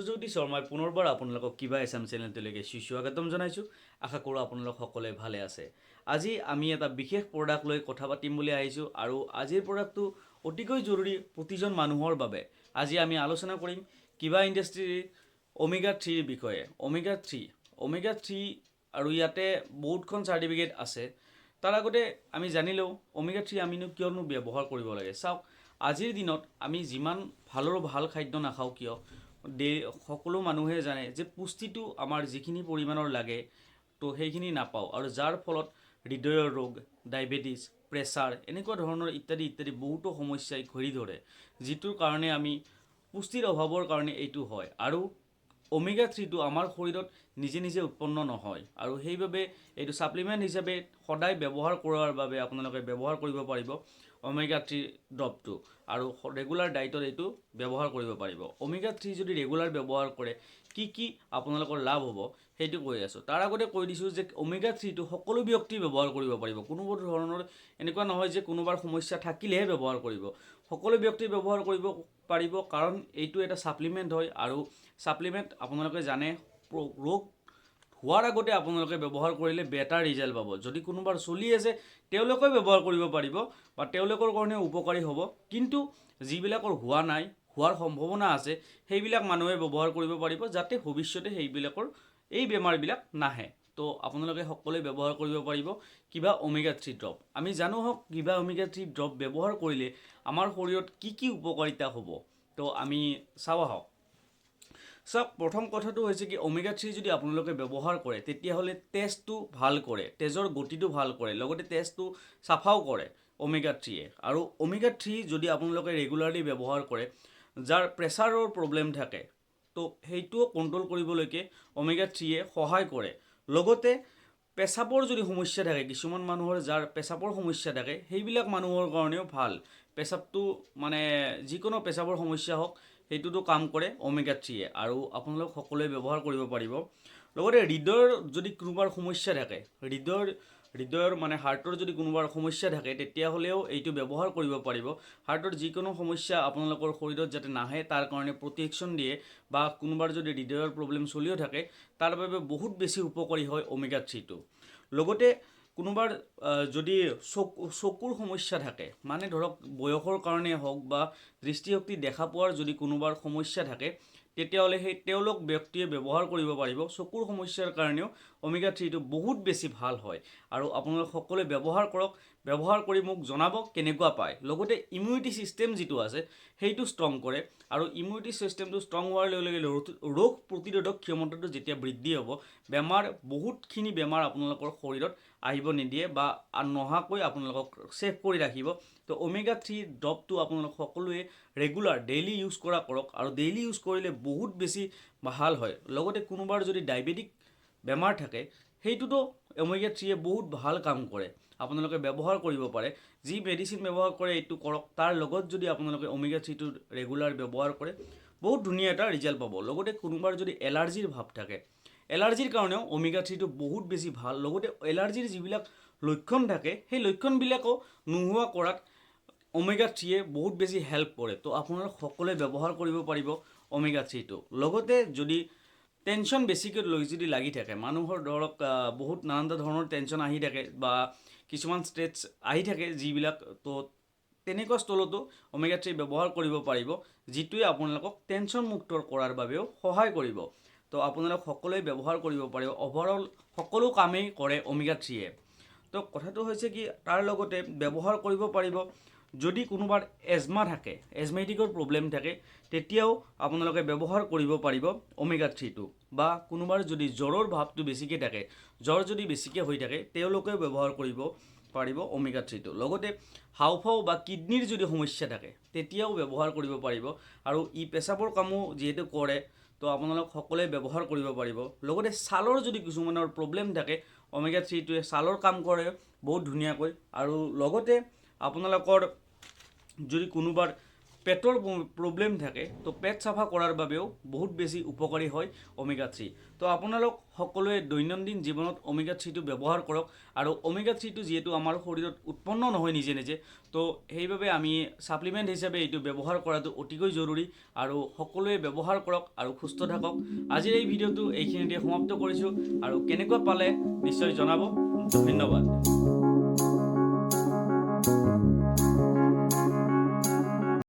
সুযোগটি শৰ্মাই পুনৰবাৰ আপোনালোকক কিবা এছাম চেনেলটোলৈকে স্বাগতম জনাইছোঁ। আশা কৰোঁ আপোনালোক সকলোৱে ভালে আছে। আজি আমি এটা বিশেষ প্ৰডাক্ট লৈ কথা পাতিম বুলি আহিছোঁ আৰু আজিৰ প্ৰডাক্টটো অতিকৈ জৰুৰী প্ৰতিজন মানুহৰ বাবে। আজি আমি আলোচনা কৰিম কিবা ইণ্ডাষ্ট্ৰীৰ ওমেগা 3ৰ বিষয়ে। ওমেগা 3 আৰু ইয়াতে বহুতখন চাৰ্টিফিকেট আছে। তাৰ আগতে আমি জানি লওঁ ওমেগা 3 আমিনো কিয়নো ব্যৱহাৰ কৰিব লাগে। চাওক, আজিৰ দিনত আমি যিমান ভালৰ ভাল খাদ্য নাখাওঁ কিয়, সকলো মানুহে জানে যে পুষ্টিটো আমাৰ যিখিনি পৰিমাণৰ লাগে তো সেইখিনি নাপাওঁ, আৰু যাৰ ফলত হৃদয়ৰ ৰোগ, ডায়েবেটিছ, প্ৰেছাৰ এনেকুৱা ধৰণৰ ইত্যাদি বহুতো সমস্যাই ঘূৰি ধৰে, যিটোৰ কাৰণে আমি পুষ্টিৰ অভাৱৰ কাৰণে এইটো হয়। আৰু ওমেগা 3টো আমাৰ শৰীৰত নিজে উৎপন্ন নহয়, আৰু সেইবাবে এইটো ছাপ্লিমেণ্ট হিচাপে সদায় ব্যৱহাৰ কৰাৰ বাবে আপোনালোকে ব্যৱহাৰ কৰিব পাৰিব ওমেগা 3 ড্ৰপটো, আৰু ৰেগুলাৰ ডায়েটত এইটো ব্যৱহাৰ কৰিব পাৰিব। ওমেগা 3 যদি ৰেগুলাৰ ব্যৱহাৰ কৰে কি আপোনালোকৰ লাভ হ'ব সেইটো কৈ আছোঁ। তাৰ আগতে কৈ দিছোঁ যে ওমেগা 3টো সকলো ব্যক্তি ব্যৱহাৰ কৰিব পাৰিব। কোনো ধৰণৰ এনেকুৱা নহয় যে কোনোবাৰ সমস্যা থাকিলেহে ব্যৱহাৰ কৰিব। সকলো ব্যক্তি ব্যৱহাৰ কৰিব পাৰিব, কাৰণ এইটো এটা ছাপ্লিমেণ্ট হয়, আৰু ছাপ্লিমেণ্ট আপোনালোকে জানে ৰোগ হোৱাৰ আগতে আপোনালোকে ব্যৱহাৰ কৰিলে বেটাৰ ৰিজাল্ট পাব। যদি কোনোবাৰ চলি আছে তেওঁলোকে ব্যৱহাৰ কৰিব পাৰিব বা তেওঁলোকৰ কাৰণে উপকাৰী হ'ব, কিন্তু যিবিলাকৰ হোৱা নাই, হোৱাৰ সম্ভাৱনা আছে, সেইবিলাক মানুহে ব্যৱহাৰ কৰিব পাৰিব, যাতে ভৱিষ্যতে সেইবিলাকৰ এই বেমাৰবিলাক নাহে। তো আপোনালোকে সকলোৱে ব্যৱহাৰ কৰিব পাৰিব কিবা ওমেগা 3 ড্ৰপ। আমি জানো কিবা ওমেগা 3 ড্ৰপ ব্যৱহাৰ কৰিলে আমাৰ শৰীৰত কি উপকাৰিতা হ'ব। তো আমি চাওক, প্ৰথম কথাটো হৈছে কি, ওমেগা 3 যদি আপোনালোকে ব্যৱহাৰ কৰে তেতিয়াহ'লে তেজটো ভাল কৰে, তেজৰ গতিটো ভাল কৰে, লগতে তেজটো চাফাও কৰে ওমেগা 3য়ে। আৰু ওমেগা 3 যদি আপোনালোকে ৰেগুলাৰলি ব্যৱহাৰ কৰে, যাৰ প্ৰেছাৰৰ প্ৰব্লেম থাকে, তো সেইটোও কণ্ট্ৰল কৰিবলৈকে ওমেগা 3য়ে সহায় কৰে। লগতে পেচাবৰ যদি সমস্যা থাকে, কিছুমান মানুহৰ যাৰ পেচাবৰ সমস্যা থাকে, সেইবিলাক মানুহৰ কাৰণেও ভাল। পেচাবটো মানে যিকোনো পেচাবৰ সমস্যা হওক, সেইটোতো কাম কৰে ওমেগা 3য়ে, আৰু আপোনালোক সকলোৱে ব্যৱহাৰ কৰিব পাৰিব। লগতে হৃদয়ৰ যদি কোনোবাৰ সমস্যা থাকে, হৃদয়ৰ মানে হাৰ্টৰ যদি কোনোবাৰ সমস্যা থাকে, তেতিয়াহ'লেও এইটো ব্যৱহাৰ কৰিব পাৰিব। হাৰ্টৰ যিকোনো সমস্যা আপোনালোকৰ শৰীৰত যাতে নাহে তাৰ কাৰণে প্ৰটেকশ্যন দিয়ে, বা কোনোবাৰ যদি হৃদয়ৰ প্ৰব্লেম চলিও থাকে তাৰ বাবে বহুত বেছি উপকাৰী হয় ওমেগা 3টো। লগতে কোনোবাৰ যদি চকুৰ সমস্যা থাকে, মানে ধৰক বয়সৰ কাৰণে হওক বা দৃষ্টিশক্তি দেখা পোৱাৰ যদি কোনোবাৰ সমস্যা থাকে, তেতিয়াহ'লে তেওঁলোক ব্যক্তিয়ে ব্যৱহাৰ কৰিব পাৰিব। চকুৰ সমস্যাৰ কাৰণেও ওমেগা 3টো বহুত বেছি ভাল হয়, আৰু আপোনালোক সকলোৱে ব্যৱহাৰ কৰক। ব্যৱহাৰ কৰি মোক জনাব কেনেকুৱা পায়। লগতে ইমিউনিটি ছিষ্টেম যিটো আছে সেইটো ষ্ট্ৰং কৰে, আৰু ইমিউনিটি ছিষ্টেমটো ষ্ট্ৰং হোৱাৰ লগে লগে ৰোগ প্ৰতিৰোধক ক্ষমতাটো যেতিয়া বৃদ্ধি হ'ব, বহুতখিনি বেমাৰ আপোনালোকৰ শৰীৰত আহিব নিদিয়ে, বা নহাকৈ আপোনালোকক ছেভ কৰি ৰাখিব। তো ওমেগা 3 ড্ৰপটো আপোনালোক সকলোৱে ৰেগুলাৰ ডেইলি ইউজ কৰক, আৰু ডেইলি ইউজ কৰিলে বহুত বেছি ভাল হয়। লগতে কোনোবাৰ যদি ডায়েবেটিক বেমাৰ থাকে, সেইটোতো ওমেগা 3য়ে বহুত ভাল কাম কৰে, আপোনালোকে ব্যৱহাৰ কৰিব পাৰে। যি মেডিচিন ব্যৱহাৰ কৰে এইটো কৰক, তাৰ লগত যদি আপোনালোকে ওমেগা 3টো ৰেগুলাৰ ব্যৱহাৰ কৰে বহুত ধুনীয়া এটা ৰিজাল্ট পাব। লগতে কোনোবাৰ যদি এলাৰ্জিৰ ভাৱ থাকে, এলাৰ্জিৰ কাৰণেও ওমেগা 3টো বহুত বেছি ভাল। লগতে এলাৰ্জিৰ যিবিলাক লক্ষণ থাকে, সেই লক্ষণবিলাকো নোহোৱা কৰাত ওমেগা 3য়ে বহুত বেছি হেল্প কৰে। তো আপোনালোক সকলোৱে ব্যৱহাৰ কৰিব পাৰিব ওমেগা 3টো। লগতে যদি টেনশ্যন বেছিকৈ যদি লাগি থাকে, মানুহৰ ধৰক বহুত নানানটা ধৰণৰ টেনশ্যন আহি থাকে, বা কিছুমান ষ্ট্ৰেছ আহি থাকে যিবিলাক, তো তেনেকুৱা স্থলতো ওমেগা 3 ব্যৱহাৰ কৰিব পাৰিব, যিটোৱে আপোনালোকক টেনশ্যন মুক্ত কৰাৰ বাবেও সহায় কৰিব। তো আপোনালোক সকলোৱে ব্যৱহাৰ কৰিব পাৰিব। অভাৰঅল সকলো কামেই কৰে ওমেগা 3য়ে। তো কথাটো হৈছে কি, তাৰ লগতে ব্যৱহাৰ কৰিব পাৰিব যদি কোনোবাৰ এজমা থাকে, এজমেটিকৰ প্ৰব্লেম থাকে, তেতিয়াও আপোনালোকে ব্যৱহাৰ কৰিব পাৰিব ওমেগা 3টো। বা কোনোবাৰ যদি জ্বৰৰ ভাৱটো বেছিকৈ থাকে, জ্বৰ যদি বেছিকৈ হৈ থাকে, তেওঁলোকেও ব্যৱহাৰ কৰিব পাৰিব ওমেগা 3টো। লগতে হাওঁফাওঁ বা কিডনীৰ যদি সমস্যা থাকে, তেতিয়াও ব্যৱহাৰ কৰিব পাৰিব, আৰু পেচাবৰ কামো যিহেতু কৰে, তো আপোনালোক সকলোৱে ব্যৱহাৰ কৰিব পাৰিব। লগতে ছালৰ যদি কিছুমানৰ প্ৰব্লেম থাকে, ওমেগা 3টোৱে ছালৰ কাম কৰে বহুত ধুনীয়াকৈ। আৰু লগতে আপোনালোকৰ যদি কোনোবাৰ পেটৰ প্ৰব্লেম থাকে তো পেট চাফা কৰাৰ বাবেও বহুত বেছি উপকাৰী হয় ওমেগা 3 তো আপোনালোক সকলোৱে দৈনন্দিন জীৱনত ওমেগা 3 টো ব্যৱহাৰ কৰক আৰু ওমেগা 3 টো যেহেতু আমাৰ শৰীৰত উৎপন্ন নহয় নিজে নিজে তো সেইবাবে আমি সাপ্লিমেন্ট হিচাপে এইটো ব্যৱহাৰ কৰাটো অতিকৈ জৰুৰী আৰু সকলোৱে ব্যৱহাৰ কৰক আৰু সুস্থ থাকক আজিৰ এই ভিডিঅ'টো এইখিনিতে সমাপ্ত কৰিছোঁ আৰু কেনেকুৱা পালে নিশ্চয় জনাব ধন্যবাদ